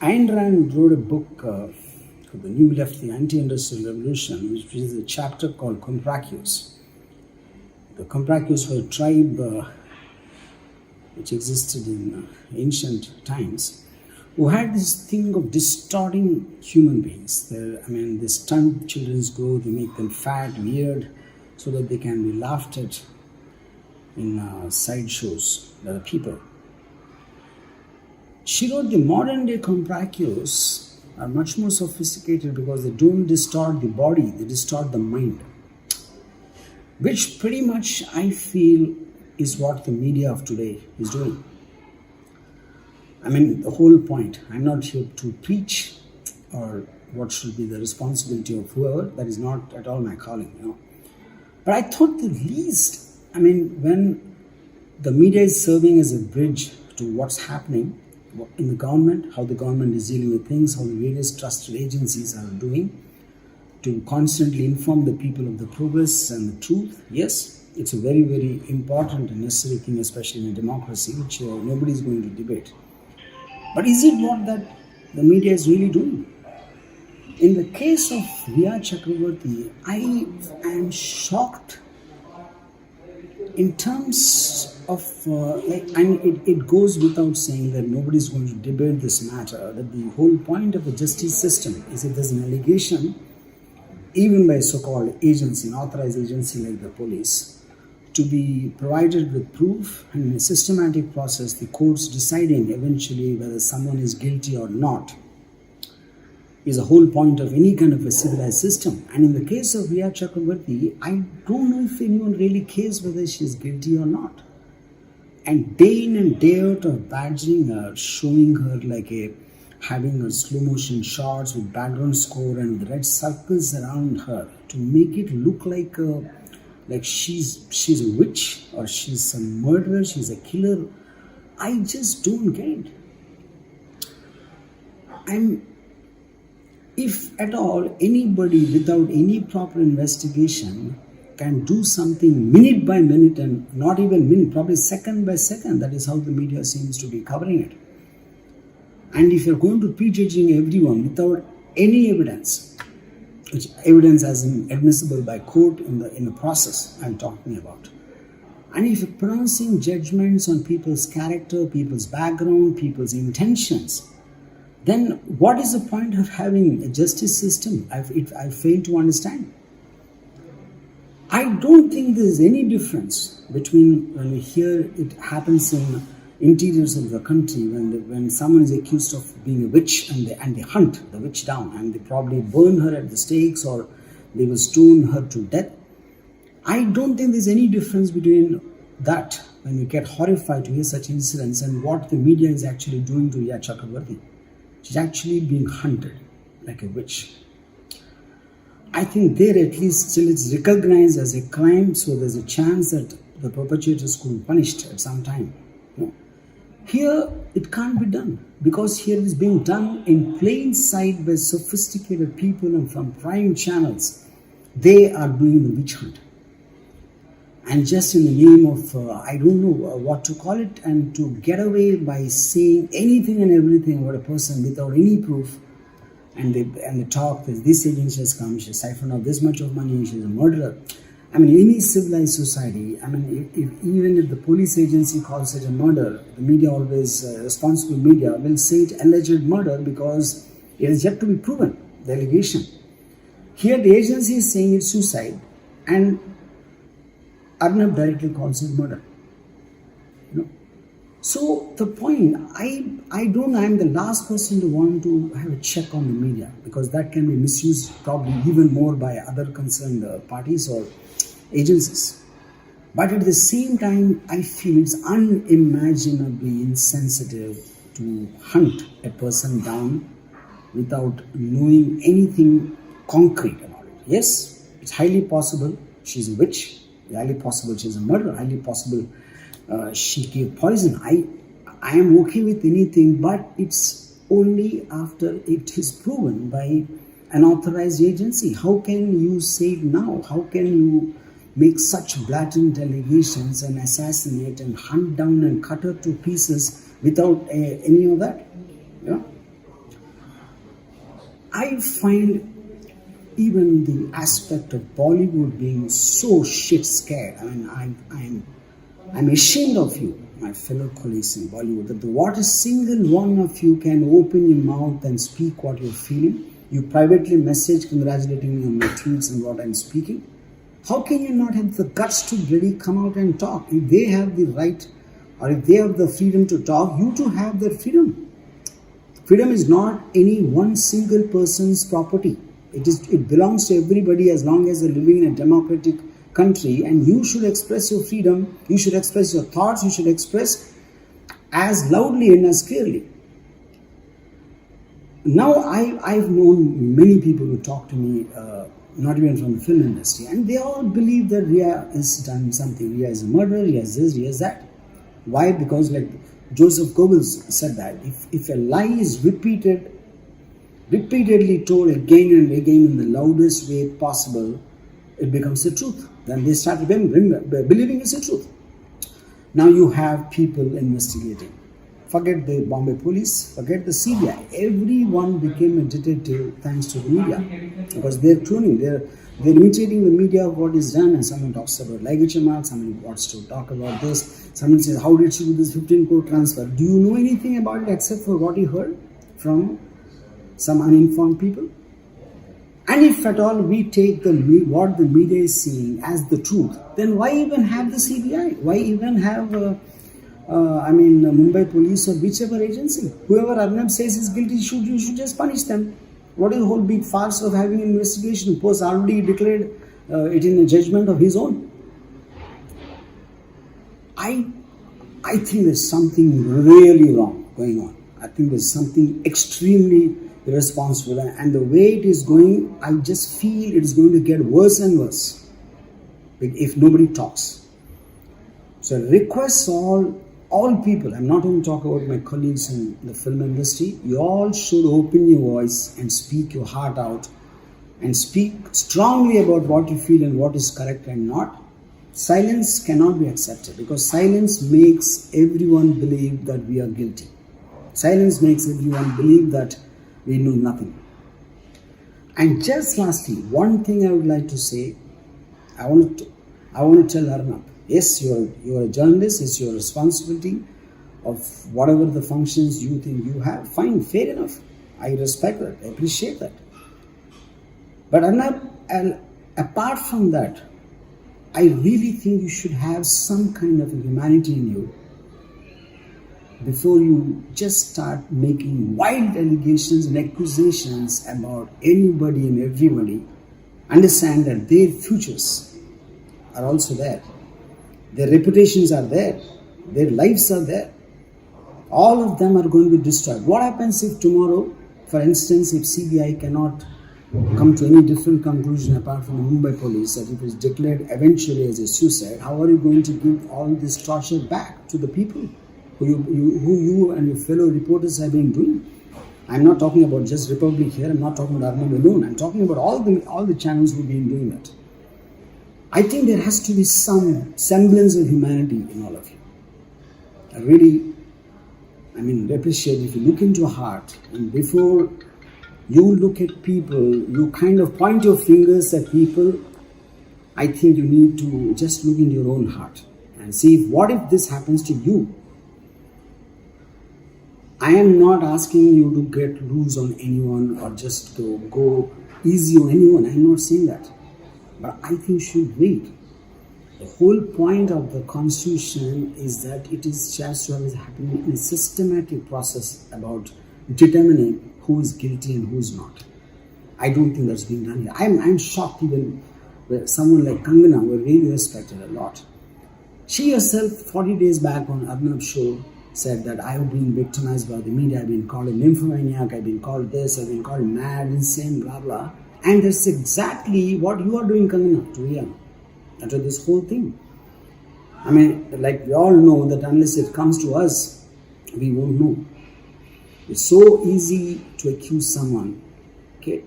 Ayn Rand wrote a book called The New Left, the Anti-Industrial Revolution, which is a chapter called Comprachus. The Comprachus were a tribe which existed in ancient times, who had this thing of distorting human beings. They stunt children's growth, they make them fat, weird, so that they can be laughed at in sideshows by the people. She wrote the modern day Comprachus are much more sophisticated because they don't distort the body, they distort the mind. Which pretty much I feel is what the media of today is doing. The whole point, I'm not here to preach or what should be the responsibility of whoever, that is not at all my calling, But I thought the least, when the media is serving as a bridge to what's happening in the government, how the government is dealing with things, how the various trusted agencies are doing, to constantly inform the people of the progress and the truth, yes, it's a very, very important and necessary thing, especially in a democracy, which nobody is going to debate. But is it what that the media is really doing? In the case of Rhea Chakraborty, I am shocked in terms of, it goes without saying that nobody is going to debate this matter, that the whole point of the justice system is if there's an allegation, even by a so-called agency, an authorized agency like the police, to be provided with proof and in a systematic process, the courts deciding eventually whether someone is guilty or not, is the whole point of any kind of a civilized system. And in the case of Rhea Chakraborty, I don't know if anyone really cares whether she is guilty or not. And day in and day out of badgering her, showing her having her slow motion shots with background score and with red circles around her to make it look like she's a witch or she's a murderer, she's a killer. I just don't get it. If at all anybody without any proper investigation can do something minute by minute and not even minute, probably second by second, that is how the media seems to be covering it. And if you're going to prejudging everyone without any evidence, which evidence as admissible by court in the process I'm talking about, and if you're pronouncing judgments on people's character, people's background, people's intentions, then what is the point of having a justice system? I fail to understand. I don't think there is any difference between when we hear it happens in interiors of the country, when someone is accused of being a witch and they hunt the witch down and they probably burn her at the stakes or they will stone her to death. I don't think there's any difference between that when we get horrified to hear such incidents and what the media is actually doing to Rhea Chakraborty. She's actually being hunted like a witch. I think there at least still it's recognized as a crime, so there's a chance that the perpetrators could be punished at some time. Here it can't be done because here it is being done in plain sight by sophisticated people and from prime channels. They are doing the witch hunt. And just in the name of, I don't know what to call it, and to get away by saying anything and everything about a person without any proof, and they talk that this agency has come, she siphoned off this much of money, she's a murderer. Any civilized society, even if the police agency calls it a murder, the media always, responsible media, will say it alleged murder because it is yet to be proven, the allegation. Here the agency is saying it's suicide, and Arnab directly calls it murder. So the point, I'm the last person to want to have a check on the media because that can be misused probably even more by other concerned parties or agencies. But at the same time, I feel it's unimaginably insensitive to hunt a person down without knowing anything concrete about it. Yes, it's highly possible she's a witch, highly possible she's a murderer, highly possible she gave poison. I am okay with anything, but it's only after it is proven by an authorized agency. How can you say it now? How can you make such blatant allegations and assassinate and hunt down and cut her to pieces without any of that? I find even the aspect of Bollywood being so shit scared. I mean, I'm ashamed of you, my fellow colleagues in Bollywood, that what a single one of you can open your mouth and speak what you're feeling. You privately message congratulating me on my tweets and what I'm speaking. How can you not have the guts to really come out and talk? If they have the right, or if they have the freedom to talk, you too have that freedom. Freedom is not any one single person's property. It belongs to everybody as long as they're living in a democratic country, and you should express your freedom, you should express your thoughts, you should express as loudly and as clearly. Now, I've known many people who talk to me, not even from the film industry, and they all believe that Rhea has done something. Rhea is a murderer, Rhea is this, Rhea is that. Why? Because like Joseph Goebbels said that if a lie is repeatedly told again and again in the loudest way possible, it becomes the truth. Then they start believing it's the truth. Now you have people investigating. Forget the Bombay police, forget the CBI. Everyone became a detective thanks to the media, because they're tuning, they're imitating the media of what is done, and someone talks about ligature marks, someone wants to talk about this, someone says, how did she do this 15 crore transfer? Do you know anything about it except for what you heard from some uninformed people? And if at all we take what the media is seeing as the truth, then why even have the CBI? Why even have Mumbai police or whichever agency? Whoever Arnab says is guilty, you should just punish them. What is the whole big farce of having an investigation? Post already declared it in a judgment of his own. I think there's something really wrong going on. I think there's something extremely irresponsible, and the way it is going, I just feel it is going to get worse and worse if nobody talks. So I request all people, I'm not going to talk about my colleagues in the film industry, you all should open your voice and speak your heart out and speak strongly about what you feel and what is correct and not. Silence cannot be accepted, because silence makes everyone believe that we are guilty. Silence makes everyone believe that we know nothing. And just lastly, one thing I would like to say, I want to tell Arnab, yes, you're a journalist, it's your responsibility of whatever the functions you think you have. Fine, fair enough. I respect that, I appreciate that. But Arnab, apart from that, I really think you should have some kind of humanity in you before you just start making wild allegations and accusations about anybody and everybody. Understand that their futures are also there. Their reputations are there. Their lives are there. All of them are going to be destroyed. What happens if tomorrow, for instance, if CBI cannot come to any different conclusion apart from the Mumbai police, that if it is declared eventually as a suicide, how are you going to give all this torture back to the people who you and your fellow reporters have been doing? I'm not talking about just Republic here, I'm not talking about Arnab alone, I'm talking about all the channels who've been doing that. I think there has to be some semblance of humanity in all of you. I really appreciate if you look into your heart, and before you look at people, you kind of point your fingers at people. I think you need to just look into your own heart and see what if this happens to you. I am not asking you to get loose on anyone or just to go easy on anyone. I am not saying that. But I think you should wait. The whole point of the Constitution is that it is just happening in a systematic process about determining who is guilty and who is not. I don't think that's being done here. I'm shocked even with someone like Hungama, who I really respected a lot. She herself, 40 days back on Arnab's show, said that I have been victimized by the media, I've been called a nymphomaniac, I've been called this, I've been called mad, insane, blah, blah. And that's exactly what you are doing, Hungama, to Rhea, after this whole thing. Like we all know that unless it comes to us, we won't know. It's so easy to accuse someone, okay?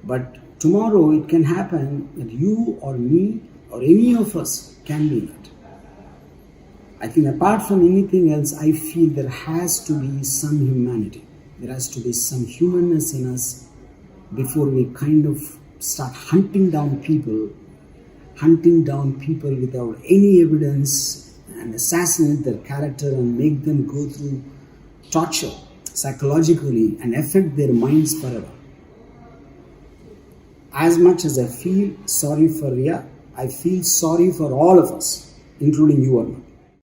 But tomorrow it can happen that you or me or any of us can be that. I think apart from anything else, I feel there has to be some humanity. There has to be some humanness in us before we kind of start hunting down people without any evidence and assassinate their character and make them go through torture psychologically and affect their minds forever. As much as I feel sorry for Rhea, I feel sorry for all of us, including you or not.